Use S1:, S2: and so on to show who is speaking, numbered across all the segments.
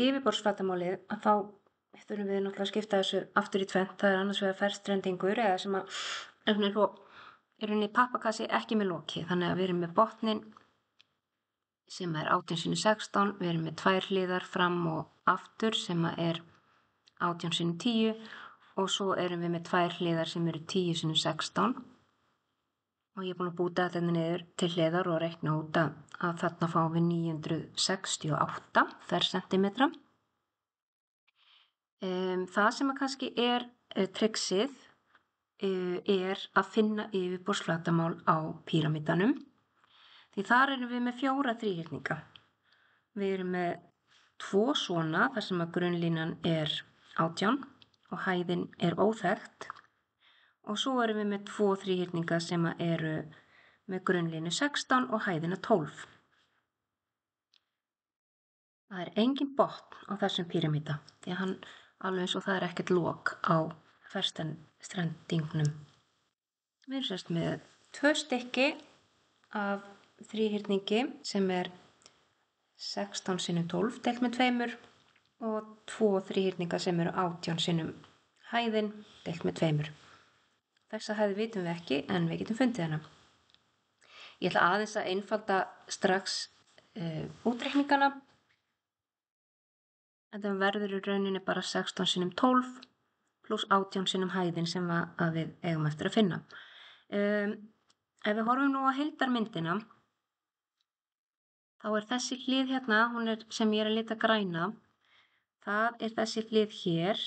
S1: yfirborðsflatarmálið að þá þurfum við náttúrulega að skipta þessu aftur í tvennt. Það annars vegar ferstrendingur eða sem að er rauninni pappakassi ekki með loki. Þannig að við erum með botnin sem er 18x16, við erum með 2 hliðar fram og aftur sem er 18x10 og svo erum við með 2 hliðar sem eru 10x16. Og ég er búin að búta þetta niður til hliðar og reikna út að þarna fáum við 968 fersentímetra. Það sem að kannski er triksið er að finna yfirborðsflatarmál á píramídanum. Því þar erum við með 4 þríhyrninga. Við erum með 2 svona þar sem að grunnlínan er 18 og hæðin er óþekkt. Og svo erum við með 2 þríhyrninga sem eru með grunnlínu 16 og hæðina 12. Það er engin botn á þessum píramída, því að hann alveg eins og það er ekkert lok á ferstrendingnum. Við erum sérst með 2 stykki af þríhyrningi sem er 16 x 12 deilt með 2 og 2 þríhyrninga sem eru 18 x hæðin deilt með 2. Þessa hæði vitum við ekki en við getum fundið hana. Ég ætla aðeins að einfalda strax útreikningana. Þetta verður í rauninni bara 16 x 12 pluss 18 x hæðin sem að við eigum eftir að finna. Ef við horfum nú á heildarmyndina, þá er þessi hlið hérna, hún er sem ég er að lita græna, það er þessi hlið hér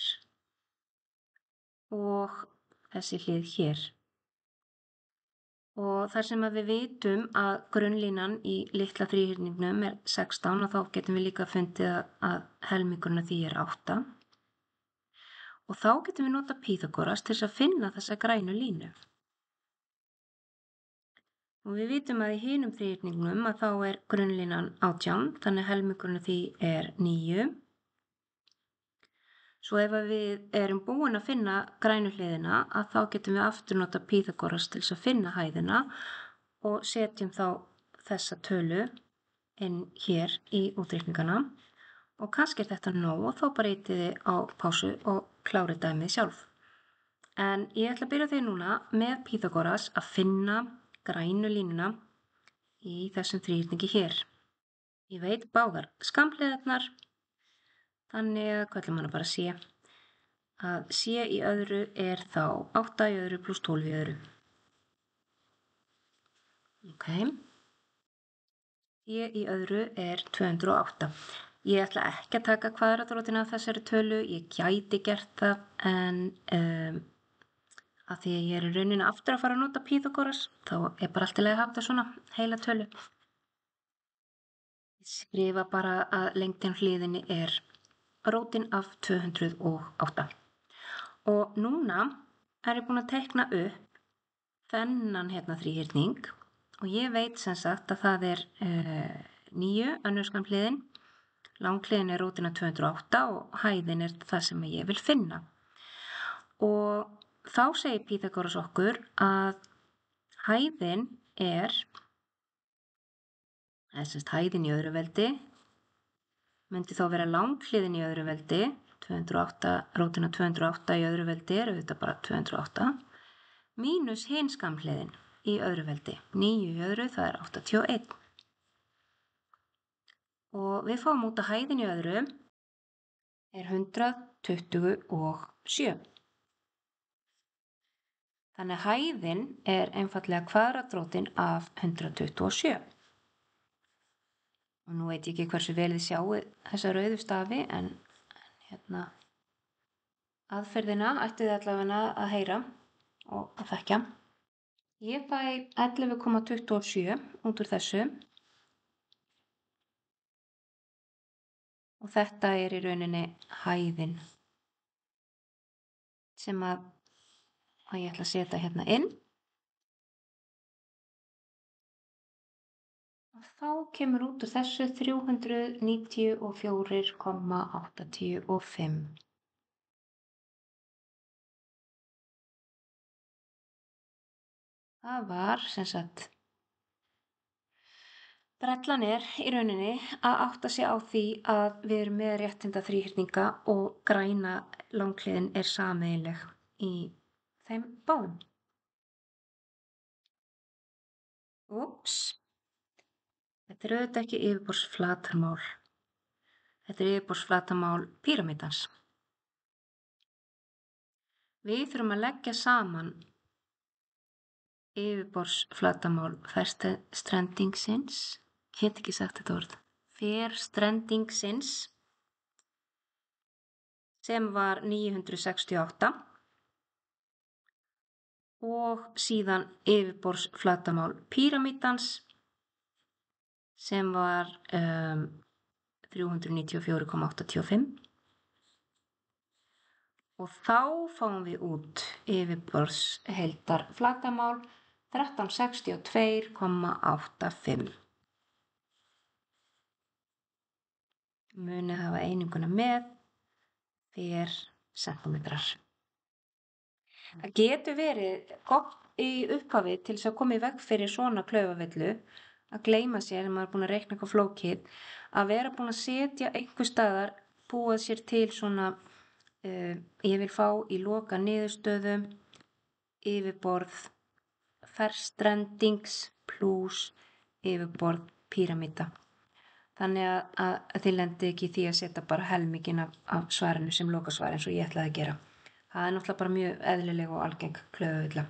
S1: og þessi hlið hér. Og þar sem að við vitum að grunnlínan í litla þríhyrningnum er 16 og þá getum við líka fundið að helmingurinn af því er 8. Og þá getum við nota Pýþagóras til þess að finna þessa grænu línu. Og við vitum að í hinum þríhyrningnum að þá er grunnlínan 18, þannig helmingurinn af því er 9. Svo ef við erum búin að finna grænu hliðina að þá getum við aftur nota Pýþagóras til þess að finna hæðina og setjum þá þessa tölu inn hér í útreikningana og kannski er þetta nóg og þá bara ýtið þið á pásu og klárið dæmið sjálf. En ég ætla að byrja því núna með Pýþagóras að finna grænu línuna í þessum þríhyrningi hér. Ég veit báðar skammhliðarnar. Þannig að köllum hana bara C. Að C í öðru er þá 8 í öðru pluss 12 í öðru. Ok. C í öðru er 208. Ég ætla ekki að taka kvadratrótina af þessari tölu. Ég gæti gert það en að því að ég er í rauninni aftur að fara að nota Pýþagóras, þá er bara allt í lagi að hafa þetta svona heila tölu. Ég skrifa bara að lengdin hliðinni er rótin af 208. Og núna er ég búin að teikna upp þennan hérna þríhyrning og ég veit sem sagt að það er 9 önnur skammhliðin, langhliðin er rótin af 208 og hæðin er það sem ég vil finna. Og þá segir Pýþagóras okkur að hæðin er hæðin í öðru veldi myndi þá vera langhliðin í öðru veldi, 208, rótin af 208 í öðru veldi er auðvitað bara 208, mínus hin skammhliðin í öðru veldi, 9 í öðru, það er 81. Og við fáum út að hæðin í öðru er 127. Þannig að hæðin er einfaldlega kvadratrótin af 127. Og nú veit ég ekki hversu vel þið sjáu þessa rauðu stafi en hérna aðferðina ættu þið allavega að heyra og að þekkja. Ég fæ 11,27 út úr þessu og þetta er í rauninni hæðin sem að ég ætla að setja hérna inn. Þá kemur út úr þessu 394,85. Það var sem sagt Brellan í rauninni að átta sig á því að við erum með réttinda þríhyrninga og græna langhliðin sameiginleg í þeim báðum. Úps. Þetta auðvitað ekki yfirborðsflatarmál. Þetta yfirborðsflatarmál píramídans. Við þurfum að leggja saman yfirborðsflatarmál ferstrendingsins, get ekki sagt þetta orð, ferstrendingsins sem var 968 og síðan yfirborðsflatarmál píramídans sem var 394,85 og þá fáum við út yfirborðsheildarflatarmál 1362,85. Munið hafa eininguna með fersentímetrar. Það getur verið gott í upphafi til þess að koma í veg fyrir svona klaufavillu að gleyma sér ef maður er búinn að reikna eitthvað flókið, að vera búinn að setja einhvers staðar, búa sér til svona ég vil fá í loka niðurstöðu yfirborð ferstrendings pluss yfirborð píramída. Þannig að þið lendið ekki í því að setja bara helminginn af svarinu sem lokasvar eins og ég ætlaði að gera. Það náttúrulega bara mjög eðlileg og algeng klaufavilla.